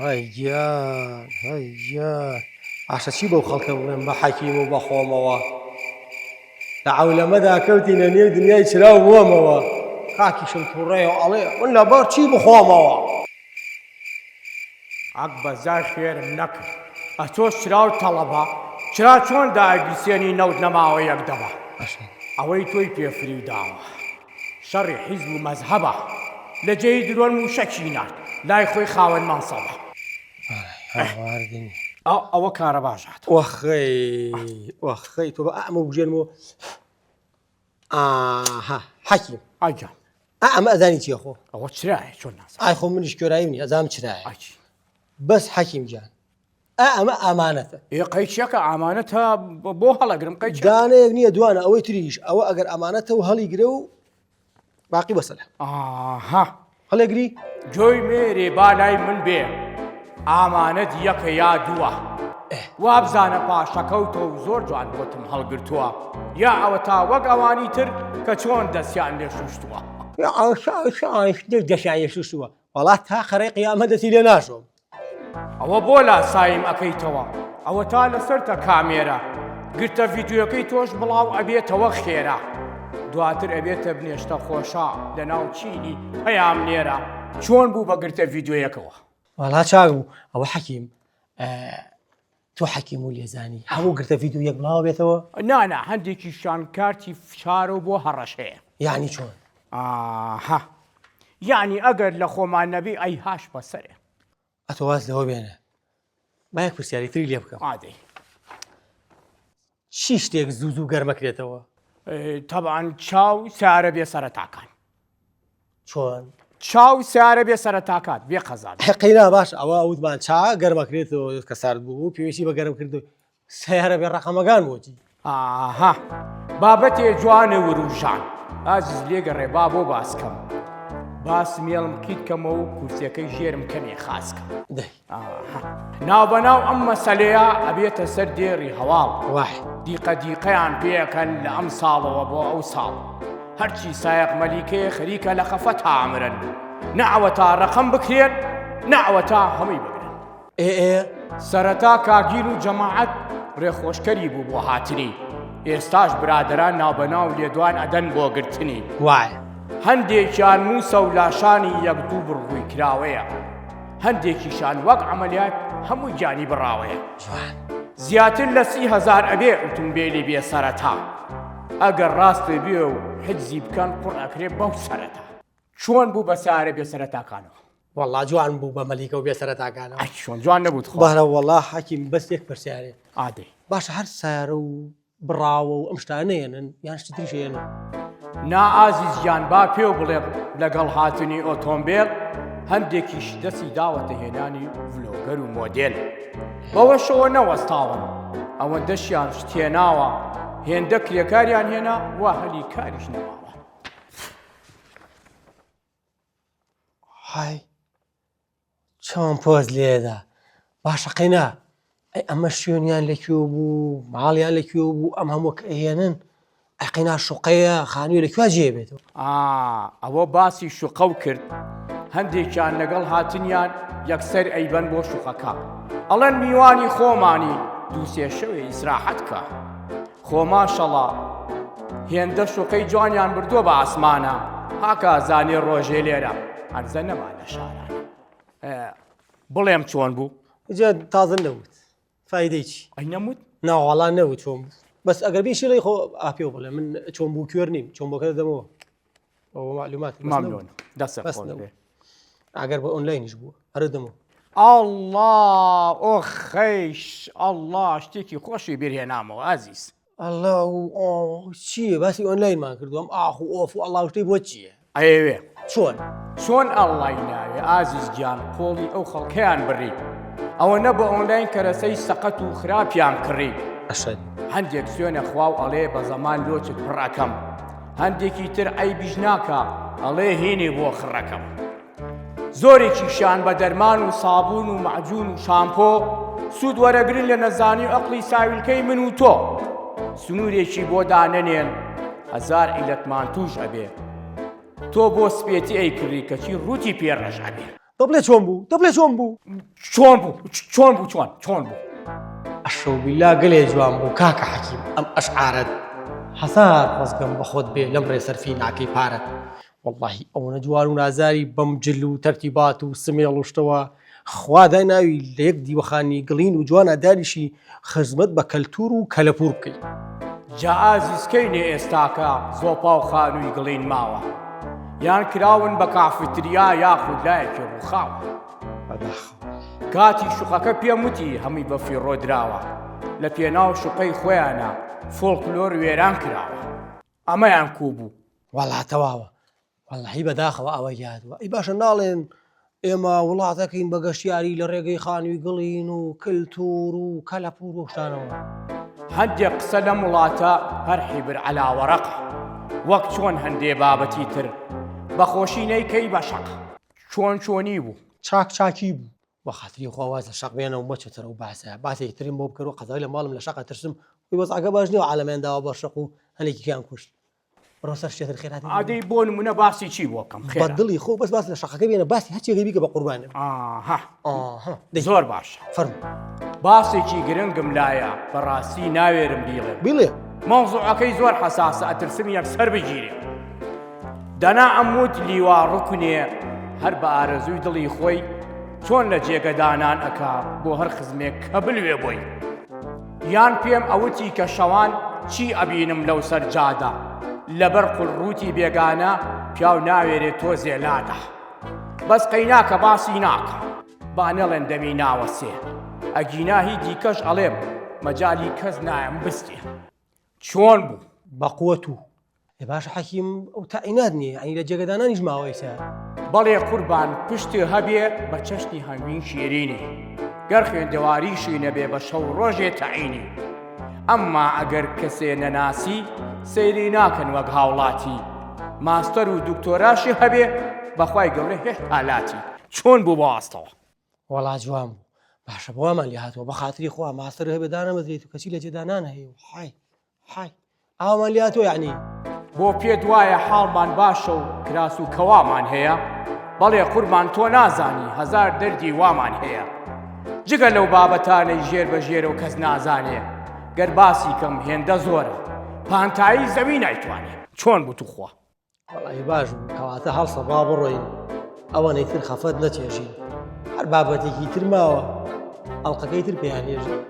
هەیگیان هەیگیان ئاشەچی بەو خەڵکە بڵێن بە حەکیم و بەخۆمەوە لە عەولەمەدا کەوتینە نێو دنیای چراو بۆمەوە کاکیشم تووڕێەوە ئەڵێ من لەبەر چی بخۆمەوە عەک بەزای خێرم نەکرد ئەتۆ چرا و تەڵەبە چرا چۆن داگیرسێنی نەوت نەماوە یەکدەبە ئەوەی تۆی پێفری داوە شەڕی حیزب و مەزهەبە لە جێی درۆن و شەکی نات لای خۆی خاوەن مانسەبە ئەوە کارە باشات وەخەی تۆ بە ئەمە بژێنمەوە حەکیم ئاگیان ئەمە ئەزانی چیە خۆ ئەوە چرایە چۆن ناز ئای خۆ منیش کۆرایی منی ئەزام چرایە بەس حەکیم گیان ئەمە ئامانەتە قەیچەکە ئامانەتە بۆ هەڵەگرم قەیچ دانەیەک نییە دوانە ئەوەی تریش ئەوە ئەگەر ئامانەتە و هەڵی گرە و باقی بەسەلە هەڵێگری جۆی مێرێ بالای من بێ ئامانەت یەکە یا دووە وابزانە پاشەکەوتە و زۆر جوان بۆتم هەڵگرتووە یا ئەوە تا وەک ئەوانی تر کە چۆن دەستیان لێ شوشتووە دەشایە شوشتووە وڵات تا خەرەی قیامەت دەتی لێ ناشۆم ئەوە بۆ لاسایم ئەەکەیتەوە ئەوە تا لەسەرتە کامێرە گرتە ڤیدیۆکەی تۆش بڵاو ئەبێتەوە خێرا دواتر ئەبێتە بنێشتە خۆشە لە ناو چینی پەیام نێرە چۆن بوو بە گرتە ڤیدیۆیەکەوە وەڵا چاک بوو ئەوە حەکیم تۆ حەکیم و لێزانی هەموو گرتە ڤیدیۆ یەک بڵاو بێتەوە نانا هەندێکی شان کارتی فشارە بۆ هەڕەش هەیە یعنی چۆن یعنی ئەگەر لە خۆمان نەبی ئەی هاش بەسەرێ ئەتۆ واز لەوە بێنە با یەک پرسیاری تری لێ بکەم ئادەی چی شتێک زوو زوو گەرمەکرێتەوە تەبعاً چاو سیارە بێ سەرەتاکان چۆن چاو سیارە بێ سەرەتاکات بێ قەزان حقینا باش ئەوە ئەوتمان چا گەرمەکرێتەوە کە سارد بوو پێویستی بە گەرم کردو سیارە بێ ڕەقەمەکان بۆچی بابەتێ جوانە وروژان ئازیز لێگەڕێ با بۆ باسکەم باس مێڵم کیتکەمە و کورسەکەی ژێرم کەمێ خاسکە ناوبەناو ئەم مەسەلەیە ئەبێتە سەر دێڕی هەواڵ دیقە دیقەیان پێەکەن لە ئەم ساڵەوە بۆ ئەو ساڵ هەرچی سایق مەلیکەیە خەریکە لە خەفە تامرن نەعوە تا ڕەقەم بکرێن نەعوە تا هەمووی بگرن سەرەتا کاگیر و جەماعەت ڕێخۆشکەری بوو بۆ هاتنی ئێستاش برادران ناوبەناو لێدوان ئەدەن بۆ گرتنی وایە هەندێکیان موسە و لاشانی یەکدوو بڕووی کراوەیە هەندێکیشان وەک عەمەلیات هەمووی گیانی بڕاوەیە زیاتر لە 30,000 ئەبێ ئۆتۆمبیلی بێ سەرەتا ئەگەر ڕاستێ بێ و حجزی بکەن قوڕ ئەکرێ بەو سەرەتا چۆن بوو بە سیارە بێ سەرەتاکانەوە وەڵا جوان بوو بە مەلیکە و بێ سەرەتاکانەوە چۆن جوان نەبوو بەرە وەڵا حەکیم بەس یەک پرسیارێ ئادەی باشە هەر سیارە و بڕاوە و ئەم شتانەیەنن یان شتی تریشێنن نائازیزیان با پێ و بڵێ لەگەڵ هاتنی ئۆتۆمبیل هەندێکیش دەستی داوەتە هێنانی ڤلۆگەر و مۆدێل بەوەشەوە نەوەستاون ئەوەندەشیان شتێناوە هێندە کرێکاریان هێنا وا هەلی کاریش نەماوە های چۆن پۆز لێدا باشە قەینا ئەی ئەمە شوێنیان لەکوێ بوو ماڵیان لەکوێ بوو ئەم هەموو کە ئەهێنن ئەقینا شوقەیە خانووی لەکوێ جێبێتەوە ئەوە باسی شوقە و کرد هەندێکیان لەگەڵ هاتنیان یەکسەر ئەیبەن بۆ شوقەکە ئەڵێن میوانی خۆمانی دووسێ شەوێ ئیسراحەت کە خۆ ماشەڵڵا هێندە شوقەی جوانیان بردووە بە ئاسمانە هاکە زانێ ڕۆژێ لێرە ئەرزە نەما لە شارانە بڵێم چۆن بوو جا تازە نەوت فایدەی چی ئەی نەموت ناوەڵان نەوت چۆن بوو بەس ئەگەر بیشیڵی خۆ ئاپێ بڵێ من چۆن بوو کوێر نیم چۆن بۆکە دەمەوە ئەوە معلومات مامنۆن دەسە ئەگەر بە ئۆنلاینیش بووە هەرە دەمەوە ئەڵڵا ئۆ خەیش ئەڵڵا شتێکی خۆشی بێرهێنامەوە ئازیز ئەڵڵا چییە باسی ئۆنلاینمان کردووەم ئاخ و ئۆف و ئەڵڵا شتەی بۆ چییە ئەیوێ چۆن ئەڵڵای ناوێ ئازیز گیان قۆڵی ئەو خەڵکەیان بڕی ئەوە نە بە ئۆنلاین کەرەسەی سەقەت و خراپیان کڕی هەندێک سوێنە خواو ئەڵێ بە زەمان لۆچت پڕەکەم هەندێکی تر ئەیبیش ناکە ئەڵێ هێنێ بۆ خڕەکەم زۆرێکیشان بە دەرمان و سابوون و مەعجون و شامپۆ سوود وەرەگرن لە نەزانی و ئەقلی ساویلکەی من و تۆ سنوورێکی بۆ دانەنێن 1000 عیلەتمان توش ئەبێ تۆ بۆ سپێتی ئەی کڕی کەچی ڕووتی پێڕەش ئەبێ دەبڵێ چۆن بوو دەبڵێ چۆن بوو چۆن بوو ئەشەو بیلا گەلێ جوان بوو کاکە حەکیم ئەم ئەشعارەت هەزار خۆزگەم بە خۆت بێ لەم ڕێسەرفی ناکەی پارەت واللهی ئەوەنە جوان و نازاری بەم جل و تەرتیبات و سمێڵ و شتەوە خوا دای ناوی لە یەک دیوەخانی گڵین و جوانە داریشی خزمەت بە کەلتور و کەلەپور بکەیت جا ئازیزکەینێ ئێستاکە زۆپا و خانووی گڵین ماوە یان کراون بە کافتریا یاخود لایەکی ڕووخاوە کاتی شوقەکە پێم وتی هەمووی بە فیڕۆ دراوە لە پێناو شوقەی خۆیانە فۆڵکلۆر وێران کراوە ئەمەیان کوو بوو وەڵا تەواوە وەڵاهی بەداخەوە ئەوە یادوە ئەی باشە ناڵێن ئێمە وڵاتەکەین بە گەشتیاری لە ڕێگەی خانووی گڵین و کلتور و کەلەپور و شتانەوە هەندێک قسە لەم وڵاتە هەر حیبر عەلا وەرەقە وەک چۆن هەندێ بابەتی تر بەخۆشی نەیکەی بە شەق چۆنی بوو چاکی بوو بە خاتری خواواز لە شەق بێنە و مەچێتەرە و باسە باسێکی ترین بۆ بکەوە قەزای لە ماڵم لە شەقە ترسم وی وەزعەکە باش نییە عالەمێنداوە بە شەق و هەنێکیان کوشت ڕۆسەر شتێتر خێراتی ئادەی بۆ نمونە باسی چی بۆکەم بەدڵی خۆ بەس باس لە شەقەکە بێنە باسی هەرچێکی بیکە بە قوربانە زۆر باشە فەرموو باسێکی گرنگم لایە بەڕاستی ناوێرم بیڵێ مەوزوعەکەی زۆر حەساسە ئەترسم یەکسەر بگیرێ دەنا ئەموت لیوا ڕوکنێ هەر بە ئارەزووی دڵی خۆی چۆن لە جێگەدانان ئەکا بۆ هەر خزمێک کە بلوێ بۆی یان پێم ئەوتی کە شەوان چی ئەبینم لەو سەرجادا لەبەر قوڵڕووتی بێگانە پیاو ناوێرێت تۆ زێلادا بەس قەیناکە باسی ناکە با نەڵێن دەمی ناوەسێ ئەگیناهی دیکەش ئەڵێم مەجای کەس نایم بستێ چۆن بوو بەقووەت و ێ باشە حەکیم ئەو تاعینات نییە ئەنی لە جێگەدانانیش ماوەیسە بەڵێ قوربان پشتی هەبێ بە چەشنی هەنگوین شیرینی گەر خوێندەواریشی نەبێ بە شەو ڕۆژێ تەعینی ئەمما ئەگەر کەسێ نەناسی سەیری ناکەن وەک هاوڵاتی ماستەر و دوکتۆراشی هەبێ بەخوای گەورە هێش حالاتی چۆن بوو بە ئاستەوە وەڵا جوان بوو باشە بۆمان لێ هاتووە بە خاتری خوا ماستەر هەبێ دانەمەزرێت و کەسی لە جێدانان هەیە و حای ئاوامان لێ هاتووە یعنی بۆ پێت وایە حاڵمان باشە و کراس و کەوامان هەیە بەڵێ قوربان تۆ نازانی هەزار دەردی وامان هەیە جگە لەو بابەتانەی ژێر بە ژێرە و کەس نازانێ گەر باسی کەم هێندە زۆرە پانتایی زەوی نایتوانێ چۆن بوو توخوا وەڵی باش بوو کەواتە هەڵسە با بڕۆین ئەوەنەی تر خەفەت نەچێژین هەر بابەتێکی تر ماوە ئەڵقەکەی تر پێیان هێژین